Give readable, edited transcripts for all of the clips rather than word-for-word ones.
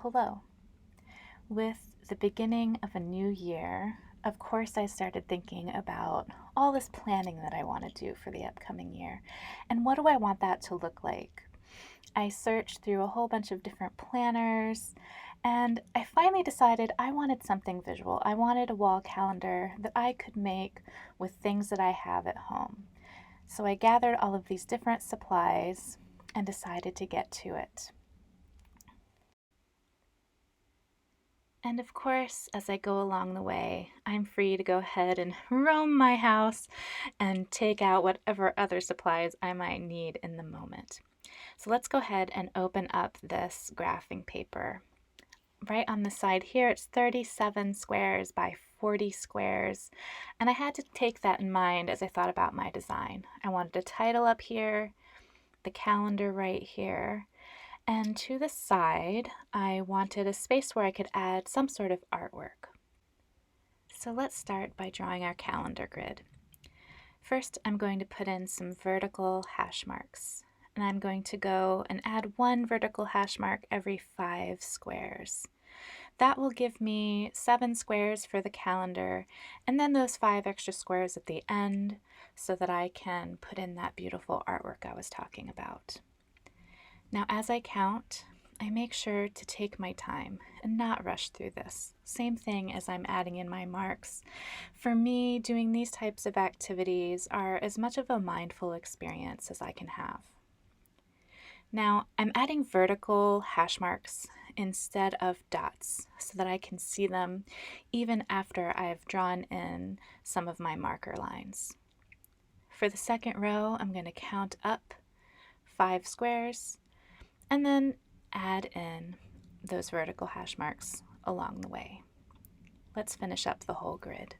hello. With the beginning of a new year, of course, I started thinking about all this planning that I want to do for the upcoming year. And what do I want that to look like? I searched through a whole bunch of different planners, and I finally decided I wanted something visual. I wanted a wall calendar that I could make with things that I have at home. So I gathered all of these different supplies and decided to get to it. And of course, as I go along the way, I'm free to go ahead and roam my house and take out whatever other supplies I might need in the moment. So let's go ahead and open up this graphing paper. Right on the side here, it's 37 squares by 40 squares. And I had to take that in mind as I thought about my design. I wanted a title up here, the calendar right here. And to the side, I wanted a space where I could add some sort of artwork. So let's start by drawing our calendar grid. First, I'm going to put in some vertical hash marks. And I'm going to go and add one vertical hash mark every 5 squares. That will give me 7 squares for the calendar, and then those 5 extra squares at the end so that I can put in that beautiful artwork I was talking about. Now, as I count, I make sure to take my time and not rush through this. Same thing as I'm adding in my marks. For me, doing these types of activities are as much of a mindful experience as I can have. Now, I'm adding vertical hash marks instead of dots so that I can see them even after I've drawn in some of my marker lines. For the second row, I'm going to count up 5 squares and then add in those vertical hash marks along the way. Let's finish up the whole grid.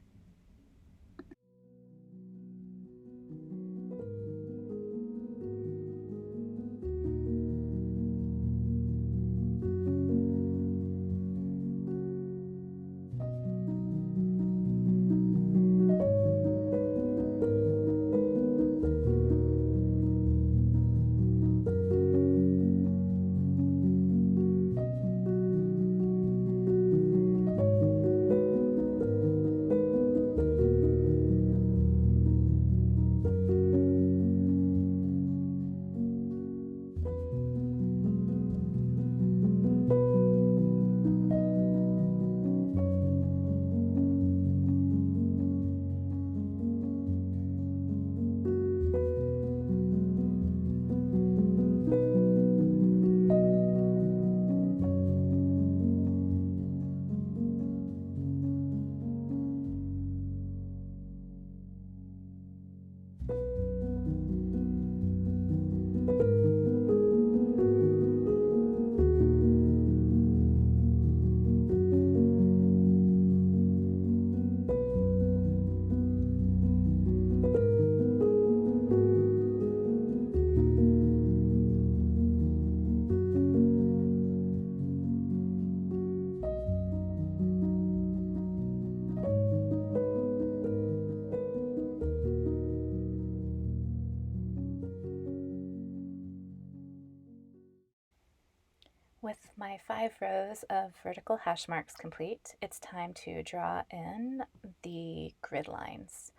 With my 5 rows of vertical hash marks complete, it's time to draw in the grid lines.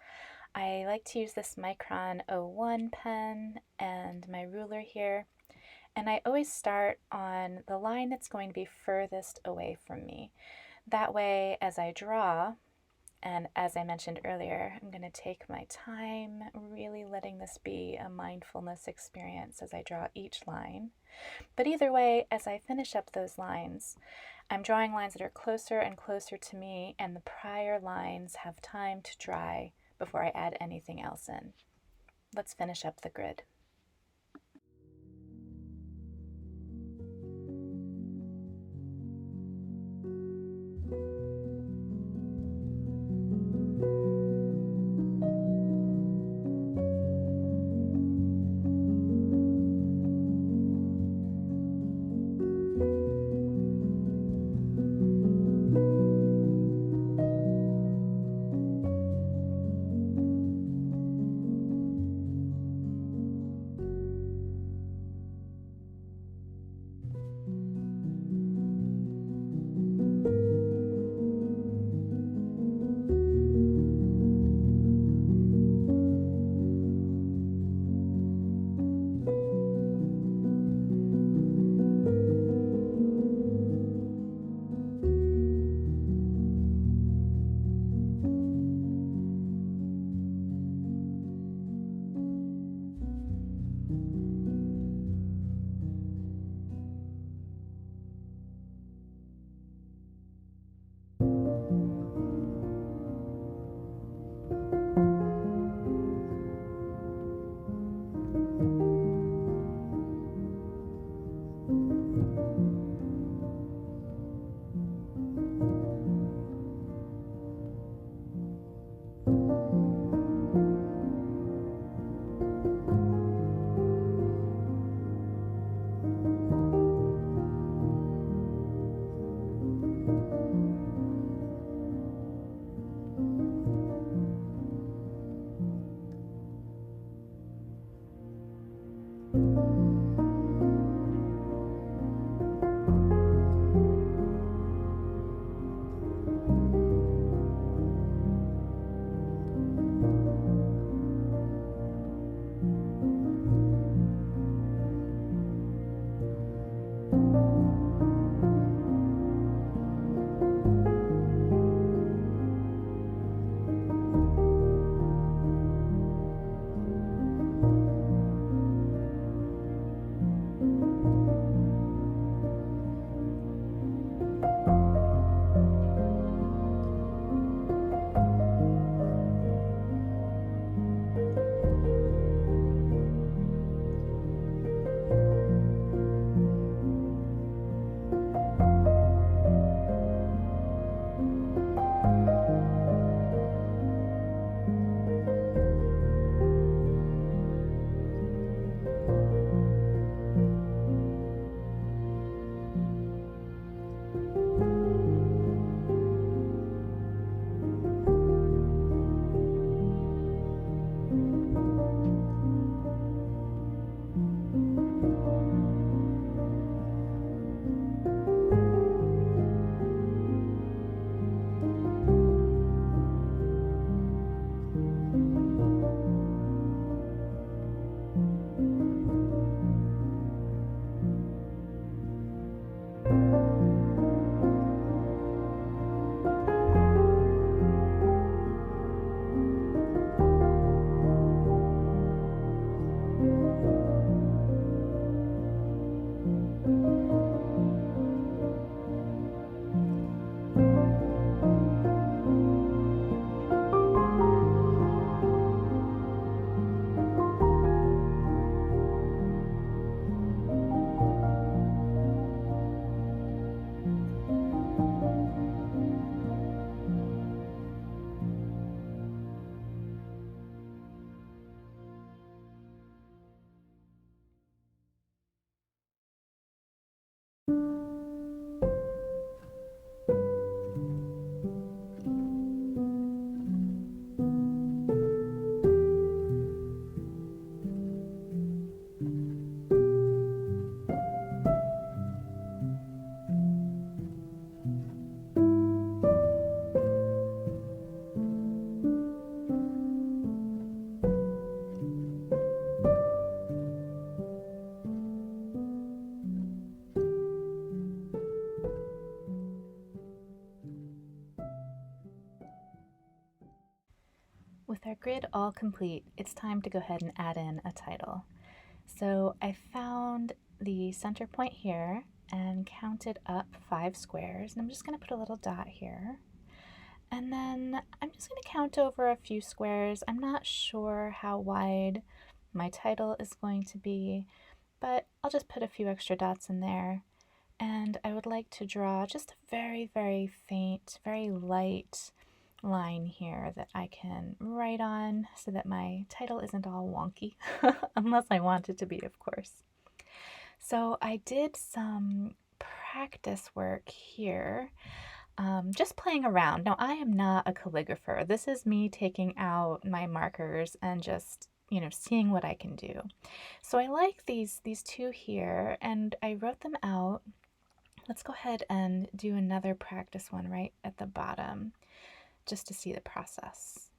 I like to use this Micron 01 pen and my ruler here, and I always start on the line that's going to be furthest away from me. That way, as I draw, and as I mentioned earlier, I'm going to take my time, really letting this be a mindfulness experience as I draw each line. But either way, as I finish up those lines, I'm drawing lines that are closer and closer to me, and the prior lines have time to dry before I add anything else in. Let's finish up the grid. With our grid all complete, it's time to go ahead and add in a title. So I found the center point here and counted up 5 squares, and I'm just going to put a little dot here. And then I'm just going to count over a few squares. I'm not sure how wide my title is going to be, but I'll just put a few extra dots in there. And I would like to draw just a very, very faint, very light line here that I can write on so that my title isn't all wonky, unless I want it to be, of course. So I did some practice work here, just playing around. Now, I am not a calligrapher. This is me taking out my markers and just, seeing what I can do. So I like these two here, and I wrote them out. Let's go ahead and do another practice one right at the bottom, just to see the process.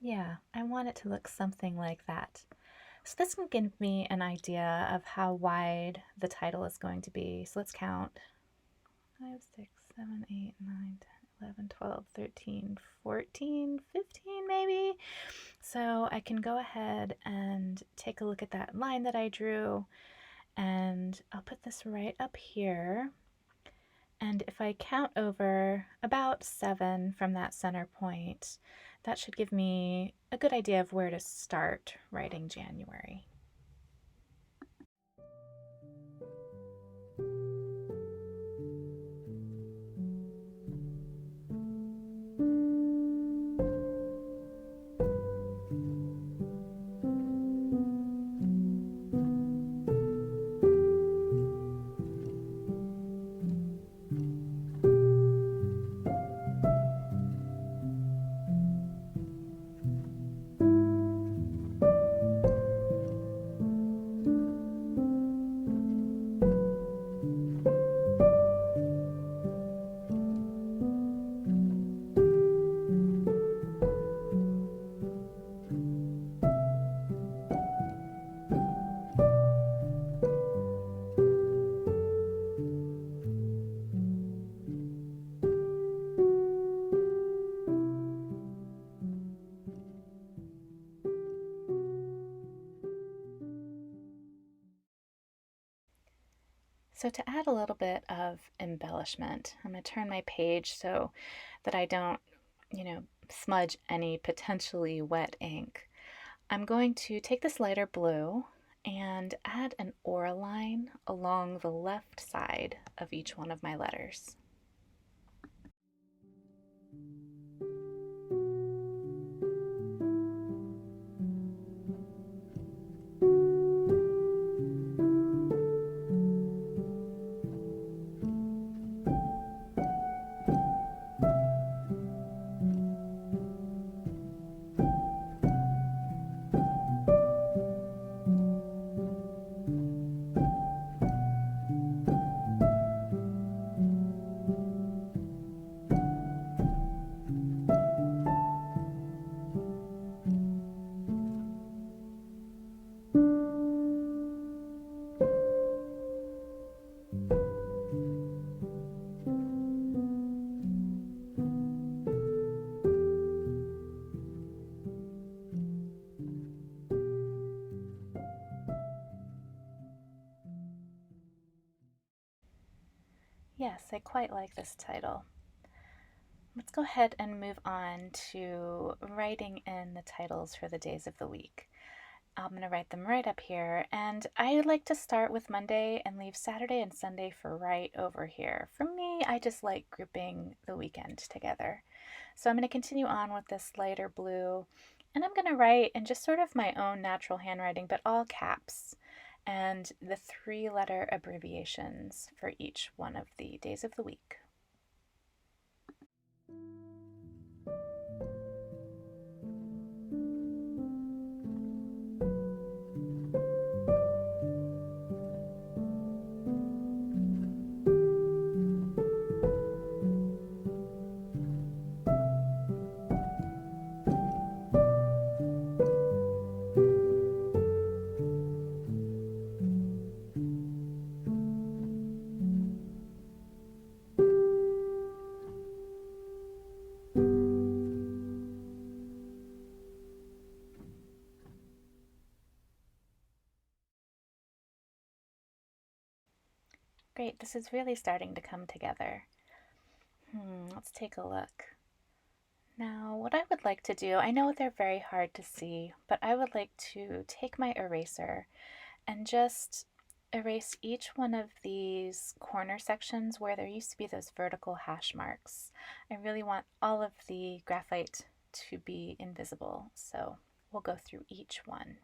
Yeah, I want it to look something like that. So this can give me an idea of how wide the title is going to be. So let's count. 5, 6, 7, 8, 9, 10, 11, 12, 13, 14, 15 maybe. So I can go ahead and take a look at that line that I drew, and I'll put this right up here. And if I count over about 7 from that center point, that should give me a good idea of where to start writing January. So to add a little bit of embellishment, I'm going to turn my page so that I don't, smudge any potentially wet ink. I'm going to take this lighter blue and add an aura line along the left side of each one of my letters. Yes, I quite like this title. Let's go ahead and move on to writing in the titles for the days of the week. I'm going to write them right up here. And I like to start with Monday and leave Saturday and Sunday for right over here. For me, I just like grouping the weekend together. So I'm going to continue on with this lighter blue, and I'm going to write in just sort of my own natural handwriting, but all caps, and the 3-letter abbreviations for each one of the days of the week. Great, this is really starting to come together. Let's take a look. Now, what I would like to do, I know they're very hard to see, but I would like to take my eraser and just erase each one of these corner sections where there used to be those vertical hash marks. I really want all of the graphite to be invisible, so we'll go through each one.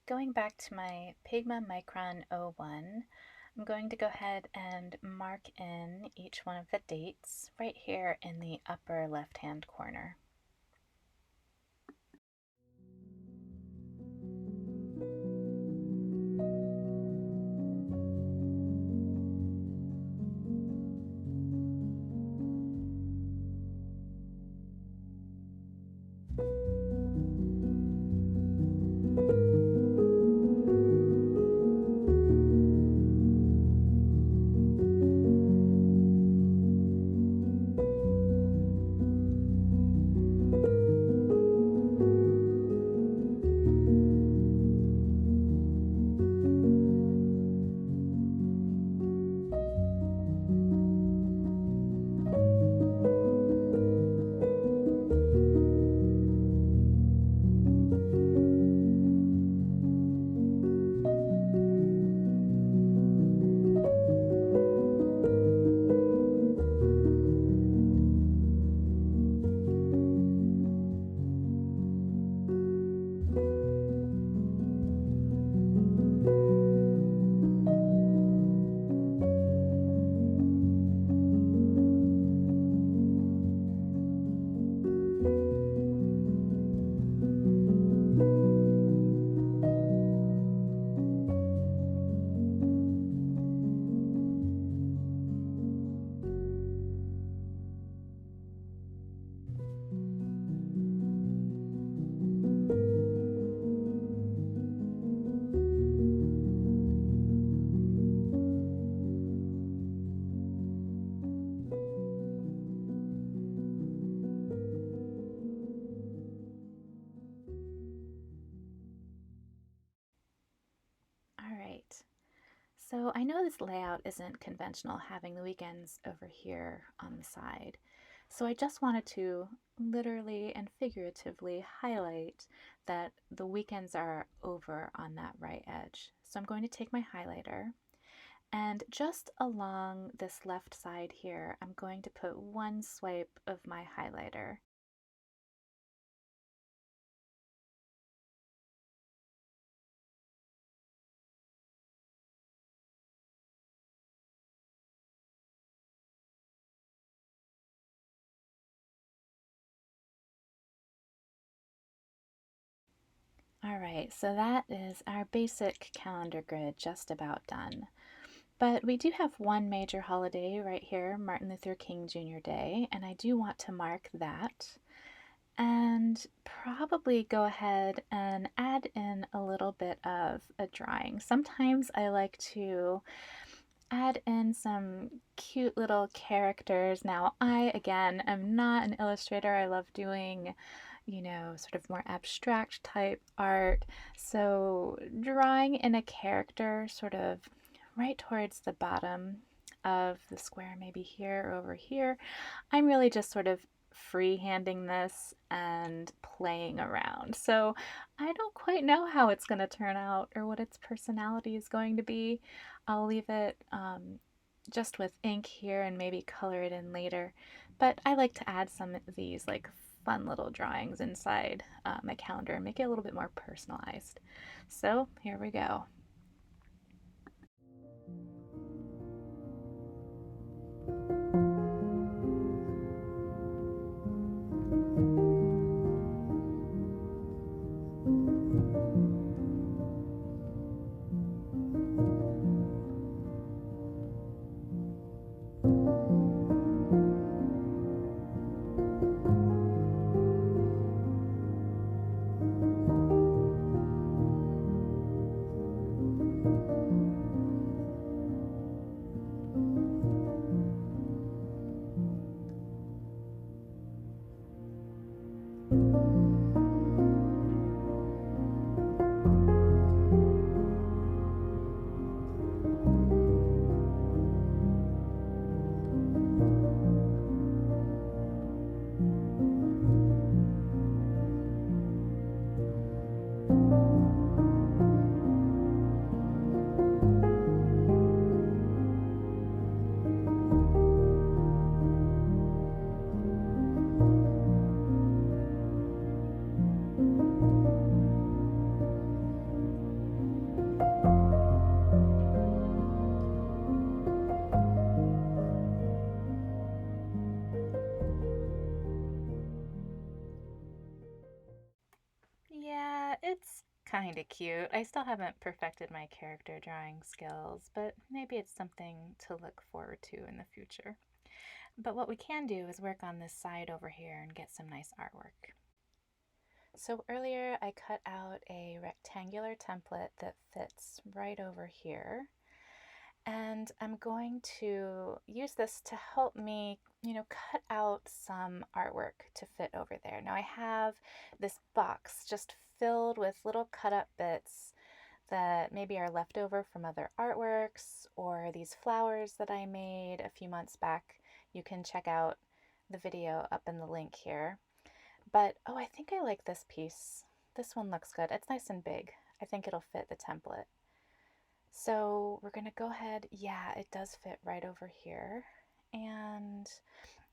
Going back to my Pigma Micron 01, I'm going to go ahead and mark in each one of the dates right here in the upper left-hand corner. All right. So I know this layout isn't conventional, having the weekends over here on the side. So I just wanted to literally and figuratively highlight that the weekends are over on that right edge. So I'm going to take my highlighter, and just along this left side here, I'm going to put one swipe of my highlighter. All right, so that is our basic calendar grid just about done. But we do have one major holiday right here, Martin Luther King Jr. Day, and I do want to mark that. And probably go ahead and add in a little bit of a drawing. Sometimes I like to add in some cute little characters. Now, I, again, am not an illustrator. I love doing, sort of more abstract type art. So, drawing in a character sort of right towards the bottom of the square, maybe here or over here, I'm really just sort of freehanding this and playing around. So I don't quite know how it's going to turn out or what its personality is going to be. I'll leave it just with ink here and maybe color it in later. But I like to add some of these like fun little drawings inside my calendar and make it a little bit more personalized. So here we go. Yeah, it's kind of cute. I still haven't perfected my character drawing skills, but maybe it's something to look forward to in the future. But what we can do is work on this side over here and get some nice artwork. So earlier I cut out a rectangular template that fits right over here. And I'm going to use this to help me, cut out some artwork to fit over there. Now I have this box just filled with little cut up bits that maybe are left over from other artworks or these flowers that I made a few months back. You can check out the video up in the link here. But, oh, I think I like this piece. This one looks good. It's nice and big. I think it'll fit the template. So we're going to go ahead. Yeah, it does fit right over here. And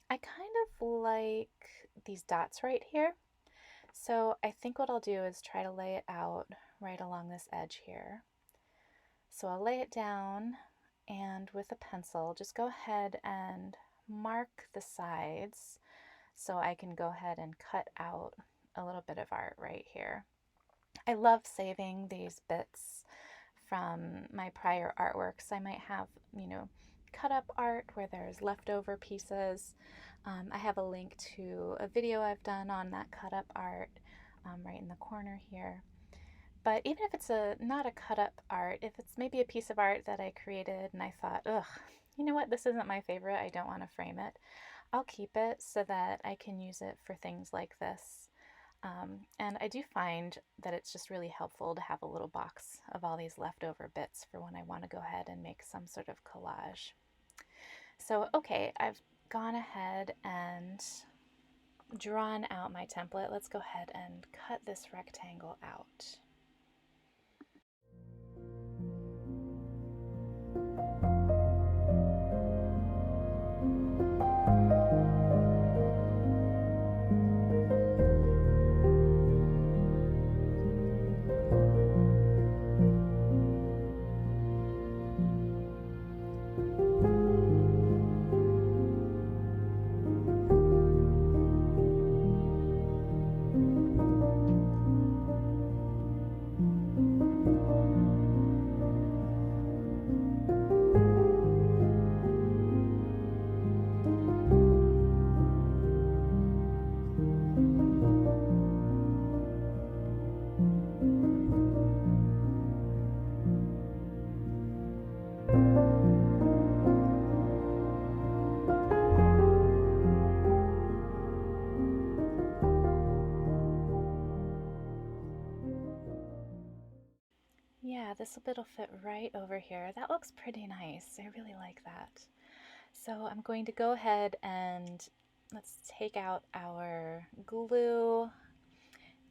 I kind of like these dots right here. So I think what I'll do is try to lay it out right along this edge here. So I'll lay it down and with a pencil, just go ahead and mark the sides so I can go ahead and cut out a little bit of art right here. I love saving these bits from my prior artworks. I might have, cut up art where there's leftover pieces. I have a link to a video I've done on that cut up art right in the corner here. But even if it's not a cut up art, if it's maybe a piece of art that I created and I thought, ugh, you know what, this isn't my favorite, I don't want to frame it, I'll keep it so that I can use it for things like this. And I do find that it's just really helpful to have a little box of all these leftover bits for when I want to go ahead and make some sort of collage. So, okay, I've gone ahead and drawn out my template. Let's go ahead and cut this rectangle out. this bit will fit right over here. That looks pretty nice. I really like that. So I'm going to go ahead and let's take out our glue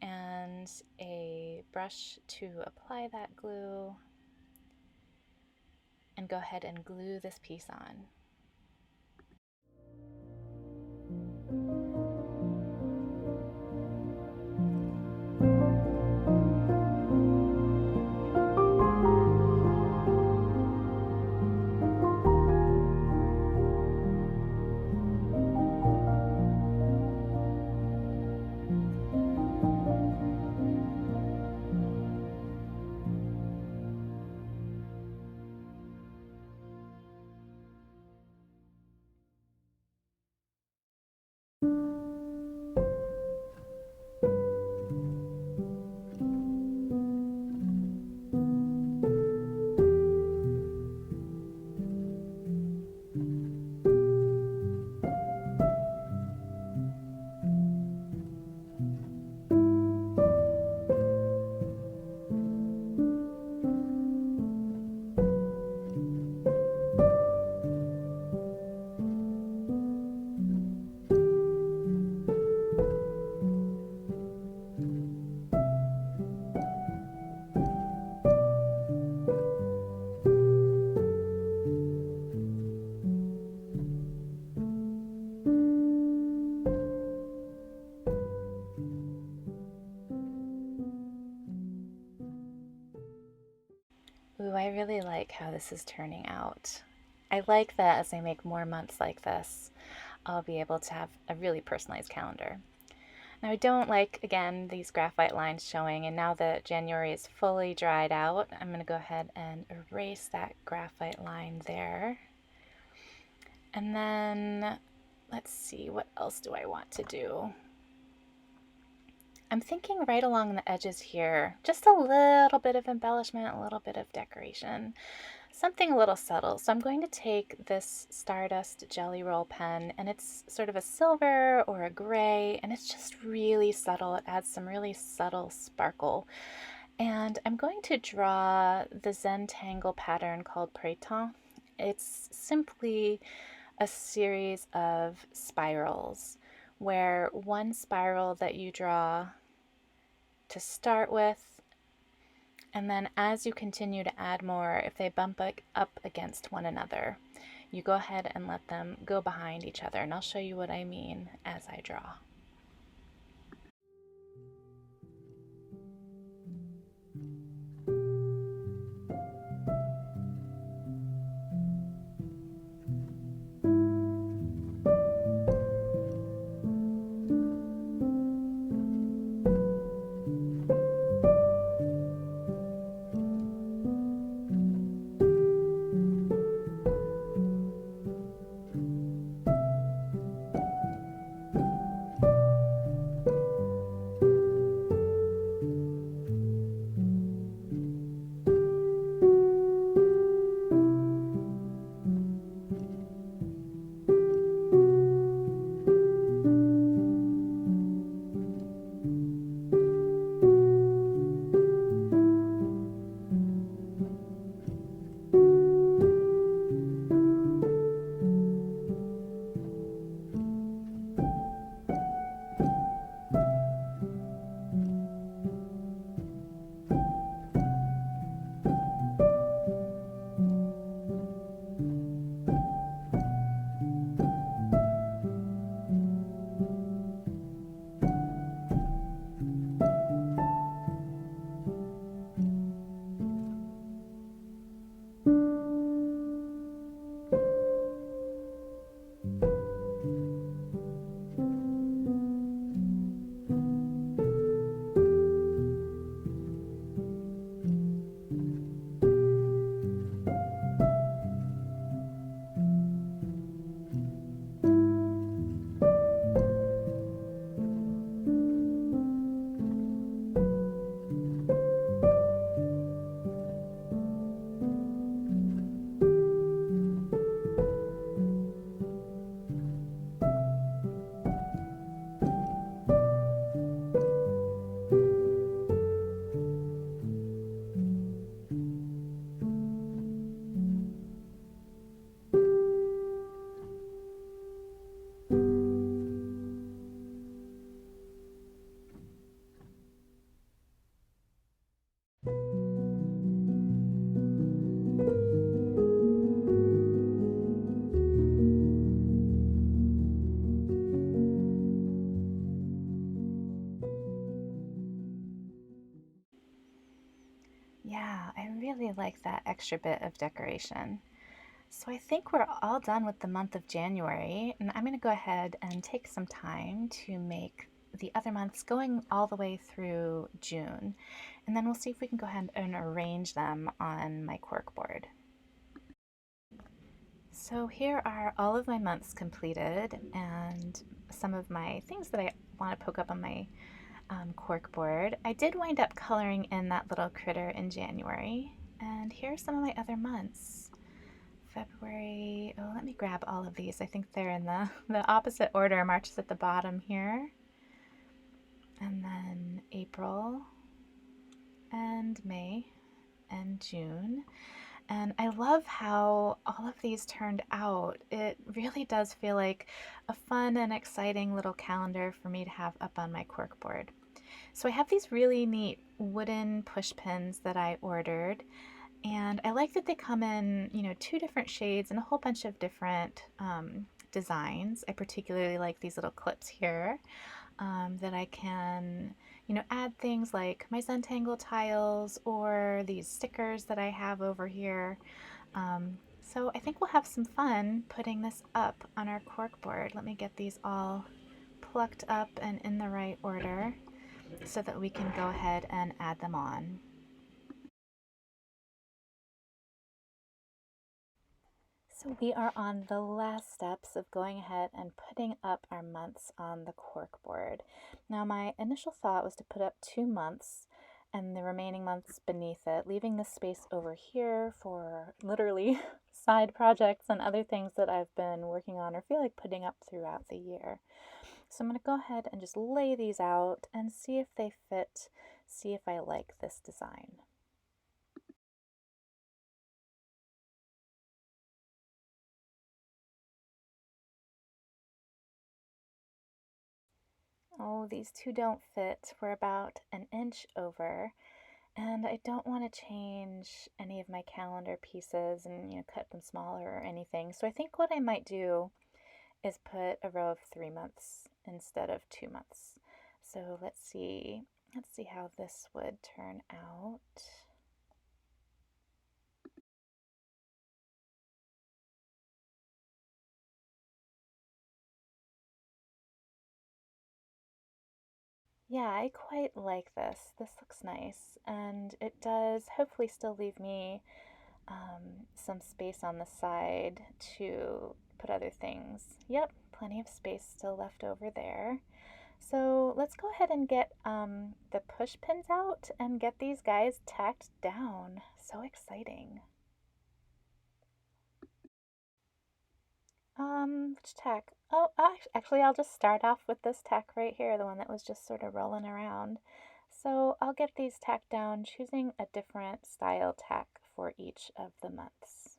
and a brush to apply that glue and go ahead and glue this piece on. Ooh, I really like how this is turning out. I like that as I make more months like this, I'll be able to have a really personalized calendar. Now I don't like, again, these graphite lines showing, and now that January is fully dried out, I'm going to go ahead and erase that graphite line there. And then, let's see, what else do I want to do? I'm thinking right along the edges here, just a little bit of embellishment, a little bit of decoration, something a little subtle. So I'm going to take this Stardust Jelly Roll pen, and it's sort of a silver or a gray, and it's just really subtle. It adds some really subtle sparkle. And I'm going to draw the Zentangle pattern called Printemps. It's simply a series of spirals where one spiral that you draw to start with, and then as you continue to add more, if they bump up against one another, you go ahead and let them go behind each other, and I'll show you what I mean as I draw. like that extra bit of decoration. So I think we're all done with the month of January, and I'm going to go ahead and take some time to make the other months going all the way through June, and then we'll see if we can go ahead and arrange them on my cork board. So here are all of my months completed and some of my things that I want to poke up on my cork board. I did wind up coloring in that little critter in January, and here are some of my other months. February, oh, let me grab all of these. I think they're in the opposite order. March is at the bottom here. And then April and May and June. And I love how all of these turned out. It really does feel like a fun and exciting little calendar for me to have up on my cork board. So I have these really neat wooden push pins that I ordered, and I like that they come in, 2 different shades and a whole bunch of different designs. I particularly like these little clips here that I can, add things like my Zentangle tiles or these stickers that I have over here. So I think we'll have some fun putting this up on our cork board. Let me get these all plucked up and in the right order so that we can go ahead and add them on. So we are on the last steps of going ahead and putting up our months on the cork board. Now my initial thought was to put up 2 months and the remaining months beneath it, leaving the space over here for literally side projects and other things that I've been working on or feel like putting up throughout the year. So I'm going to go ahead and just lay these out and see if they fit, see if I like this design. Oh, these two don't fit. We're about an inch over, and I don't want to change any of my calendar pieces and, cut them smaller or anything. So I think what I might do is put a row of 3 months instead of 2 months. So let's see how this would turn out. Yeah, I quite like this. This looks nice, and it does hopefully still leave me some space on the side to put other things. Yep, plenty of space still left over there. So let's go ahead and get the push pins out and get these guys tacked down. So exciting. Which tack? Oh, actually, I'll just start off with this tack right here, the one that was just sort of rolling around. So I'll get these tacked down, choosing a different style tack for each of the months.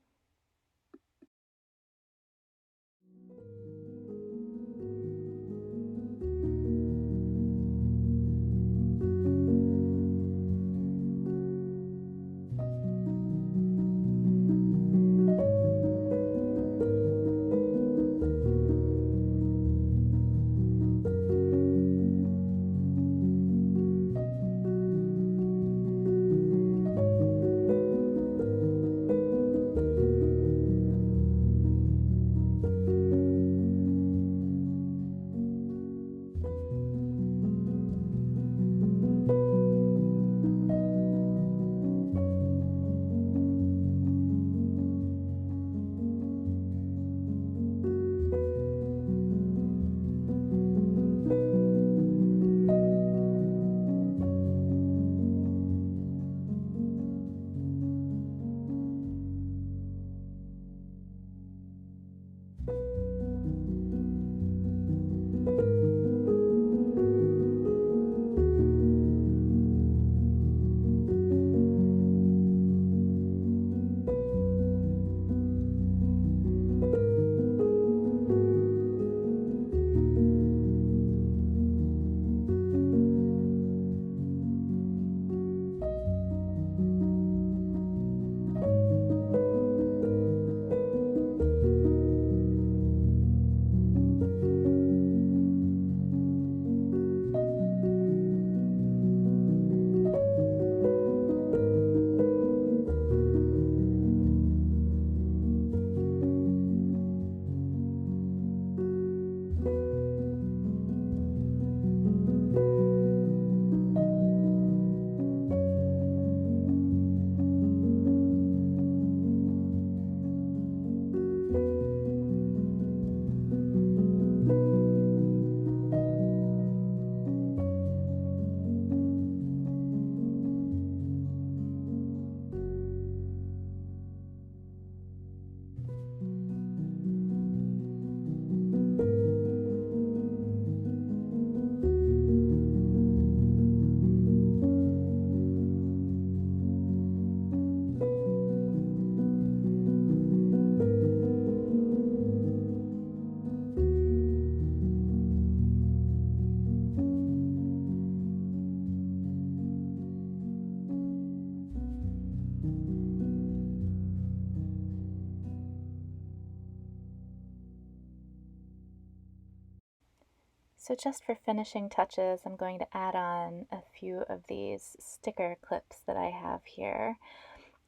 So just for finishing touches, I'm going to add on a few of these sticker clips that I have here.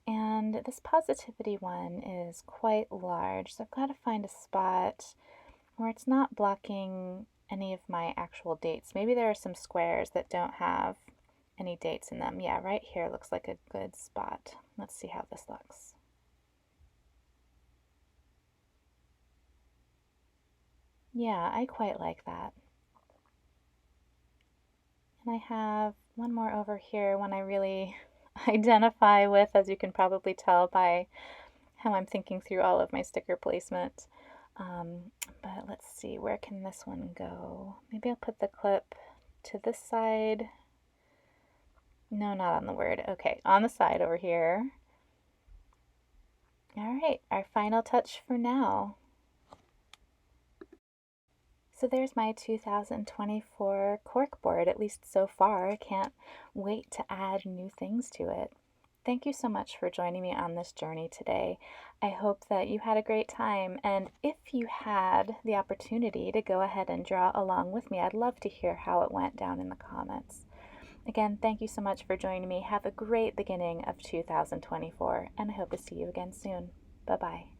And this positivity one is quite large, so I've got to find a spot where it's not blocking any of my actual dates. Maybe there are some squares that don't have any dates in them. Yeah, right here looks like a good spot. Let's see how this looks. Yeah, I quite like that. And I have one more over here, one I really identify with, as you can probably tell by how I'm thinking through all of my sticker placement. But let's see, where can this one go? Maybe I'll put the clip to this side. No, not on the word. Okay, on the side over here. All right, our final touch for now. So there's my 2024 cork board, at least so far. I can't wait to add new things to it. Thank you so much for joining me on this journey today. I hope that you had a great time, and if you had the opportunity to go ahead and draw along with me, I'd love to hear how it went down in the comments. Again, thank you so much for joining me. Have a great beginning of 2024, and I hope to see you again soon. Bye-bye.